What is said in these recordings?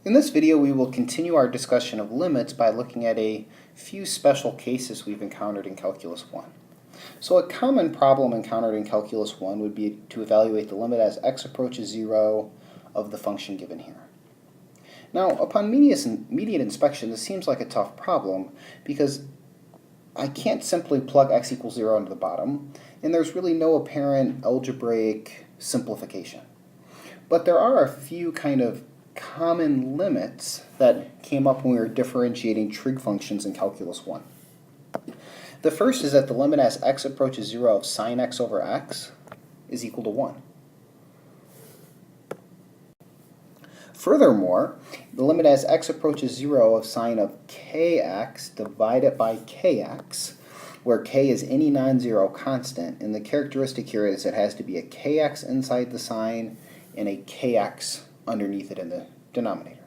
In this video, we will continue our discussion of limits by looking at a few special cases we've encountered in Calculus 1. So a common problem encountered in Calculus 1 would be to evaluate the limit as x approaches 0 of the function given here. Now, upon immediate inspection, this seems like a tough problem because I can't simply plug x equals 0 into the bottom, and there's really no apparent algebraic simplification. But there are a few kind of common limits that came up when we were differentiating trig functions in Calculus 1. The first is that the limit as x approaches 0 of sine x over x is equal to 1. Furthermore, the limit as x approaches 0 of sine of kx divided by kx, where k is any non-zero constant, and the characteristic here is it has to be a kx inside the sign and a kx underneath it in the denominator.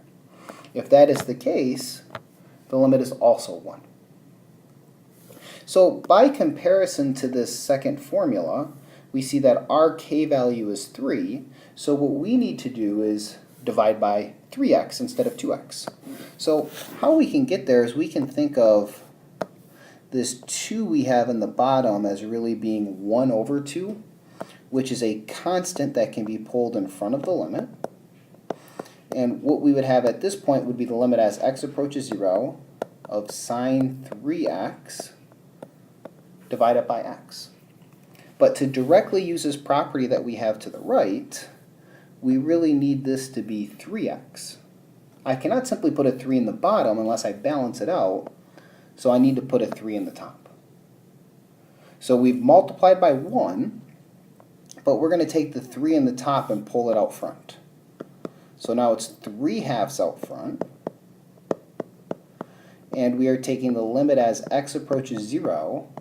If that is the case, the limit is also 1. So by comparison to this second formula, we see that our k value is 3, so what we need to do is divide by 3x instead of 2x. So how we can get there is we can think of this 2 we have in the bottom as really being 1 over 2, which is a constant that can be pulled in front of the limit. And what we would have at this point would be the limit as x approaches 0 of sine 3x divided by x. But to directly use this property that we have to the right, we really need this to be 3x. I cannot simply put a 3 in the bottom unless I balance it out, so I need to put a 3 in the top. So we've multiplied by 1, but we're going to take the 3 in the top and pull it out front. So now it's 3 halves out front, and we are taking the limit as x approaches 0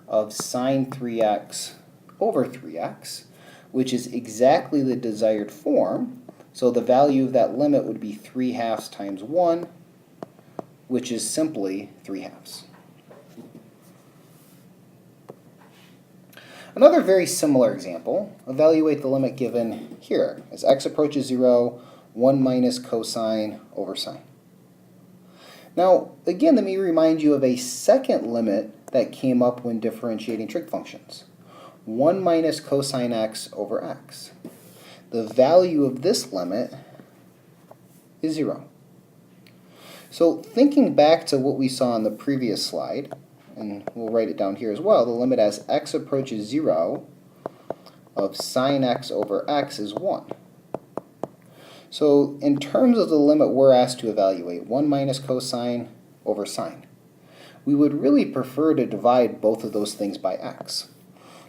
of sine 3x over 3x, which is exactly the desired form. So the value of that limit would be 3 halves times 1, which is simply 3 halves. Another very similar example, evaluate the limit given here. As x approaches 0, 1 minus cosine over sine. Now, again, let me remind you of a second limit that came up when differentiating trig functions. 1 minus cosine x over x. The value of this limit is 0. So thinking back to what we saw on the previous slide, and we'll write it down here as well, the limit as x approaches 0 of sine x over x is 1. So in terms of the limit we're asked to evaluate, 1 minus cosine over sine, we would really prefer to divide both of those things by x.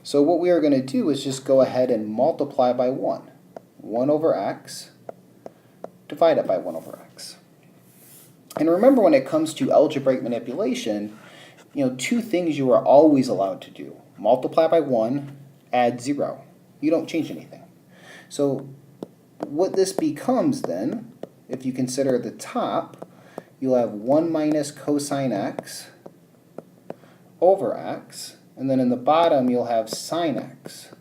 So what we are going to do is just go ahead and multiply by 1. 1 over x divided by 1 over x. And remember, when it comes to algebraic manipulation, two things you are always allowed to do. Multiply by 1, add 0. You don't change anything. So what this becomes then, if you consider the top, you'll have 1 minus cosine x over x, and then in the bottom you'll have sine x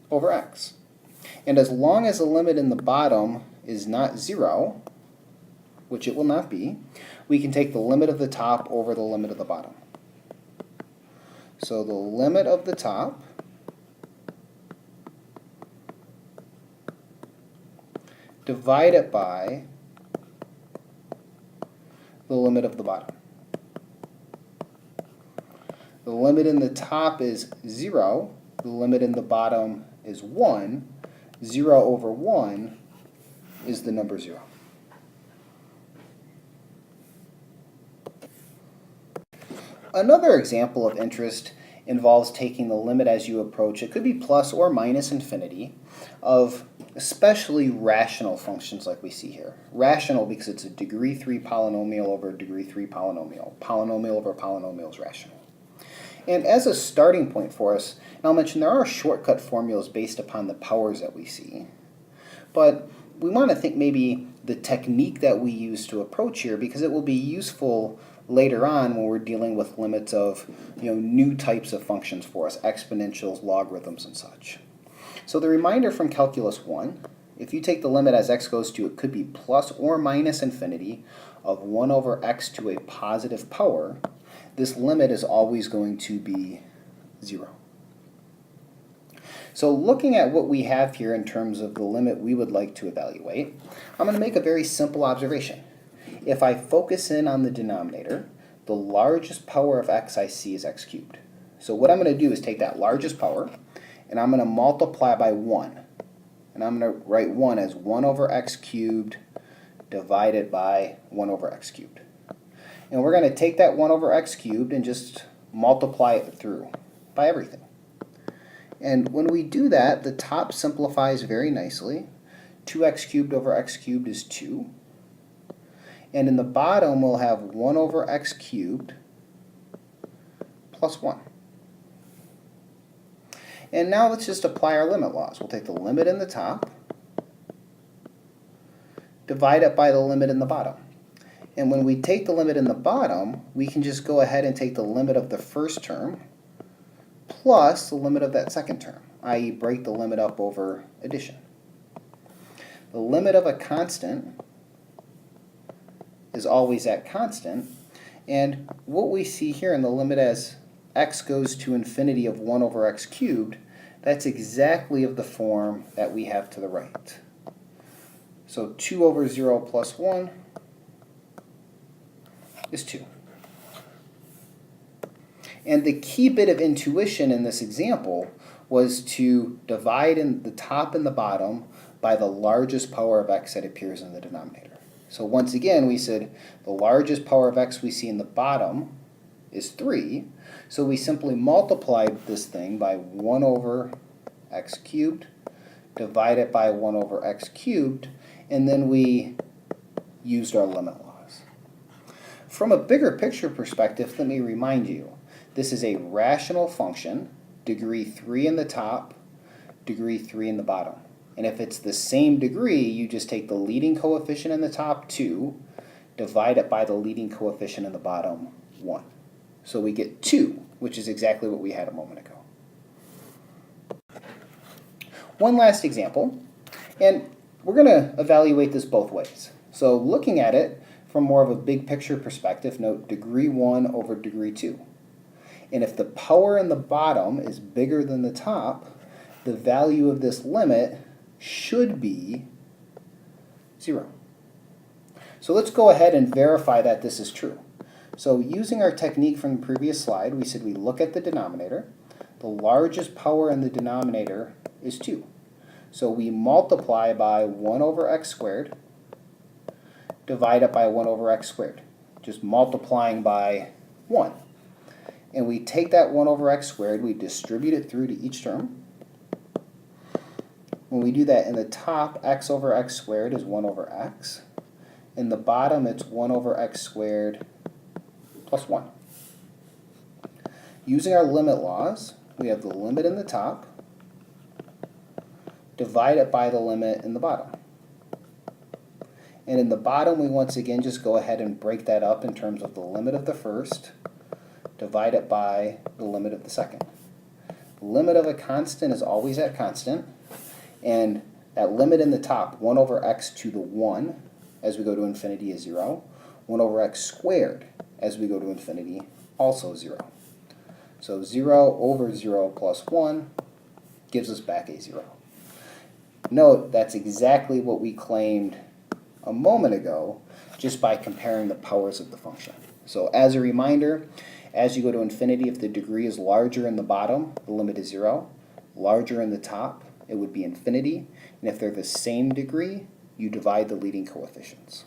over x. And as long as the limit in the bottom is not 0, which it will not be, we can take the limit of the top over the limit of the bottom. So the limit of the top divided by the limit of the bottom. The limit in the top is 0, the limit in the bottom is 1. 0 over 1 is the number 0. Another example of interest involves taking the limit as you approach, it could be plus or minus infinity, of especially rational functions like we see here. Rational because it's a degree 3 polynomial over a degree 3 polynomial. Polynomial over polynomial is rational. And as a starting point for us, and I'll mention there are shortcut formulas based upon the powers that we see, but we want to think maybe the technique that we use to approach here, because it will be useful later on when we're dealing with limits of new types of functions for us, exponentials, logarithms, and such. So the reminder from Calculus 1 if you take the limit as x goes to, it could be plus or minus infinity of 1 over x to a positive power, this limit is always going to be 0. So looking at what we have here in terms of the limit we would like to evaluate, I'm going to make a very simple observation. If I focus in on the denominator, the largest power of x I see is x cubed. So what I'm going to do is take that largest power, and I'm going to multiply by 1. And I'm going to write 1 as 1 over x cubed divided by 1 over x cubed. And we're going to take that 1 over x cubed and just multiply it through by everything. And when we do that, the top simplifies very nicely. 2x cubed over x cubed is 2. And in the bottom, we'll have 1 over x cubed plus 1. And now let's just apply our limit laws. We'll take the limit in the top, divide it by the limit in the bottom. And when we take the limit in the bottom, we can just go ahead and take the limit of the first term plus the limit of that second term, i.e. break the limit up over addition. The limit of a constant is always at constant, and what we see here in the limit as x goes to infinity of 1 over x cubed, that's exactly of the form that we have to the right. So 2 over 0 plus 1 is 2. And the key bit of intuition in this example was to divide in the top and the bottom by the largest power of x that appears in the denominator. So once again, we said the largest power of x we see in the bottom is 3. So we simply multiplied this thing by 1 over x cubed, divided by 1 over x cubed, and then we used our limit laws. From a bigger picture perspective, let me remind you, this is a rational function, degree 3 in the top, degree 3 in the bottom. And if it's the same degree, you just take the leading coefficient in the top, 2, divide it by the leading coefficient in the bottom, 1. So we get 2, which is exactly what we had a moment ago. One last example, and we're going to evaluate this both ways. So looking at it from more of a big picture perspective, note degree 1 over degree 2. And if the power in the bottom is bigger than the top, the value of this limit should be 0. So let's go ahead and verify that this is true. So using our technique from the previous slide, we said we look at the denominator. The largest power in the denominator is 2. So we multiply by 1 over x squared, divide it by 1 over x squared, just multiplying by 1. And we take that 1 over x squared, we distribute it through to each term. When we do that, in the top, x over x squared is 1 over x. In the bottom, it's 1 over x squared plus 1. Using our limit laws, we have the limit in the top, divide it by the limit in the bottom. And in the bottom, we once again just go ahead and break that up in terms of the limit of the first, divide it by the limit of the second. The limit of a constant is always at constant, and that limit in the top, 1 over x to the 1, as we go to infinity, is 0. 1 over x squared, as we go to infinity, also 0. So 0 over 0 plus 1 gives us back a 0. Note, that's exactly what we claimed a moment ago, just by comparing the powers of the function. So as a reminder, as you go to infinity, if the degree is larger in the bottom, the limit is 0. Larger in the top, it would be infinity. And if they're the same degree, you divide the leading coefficients.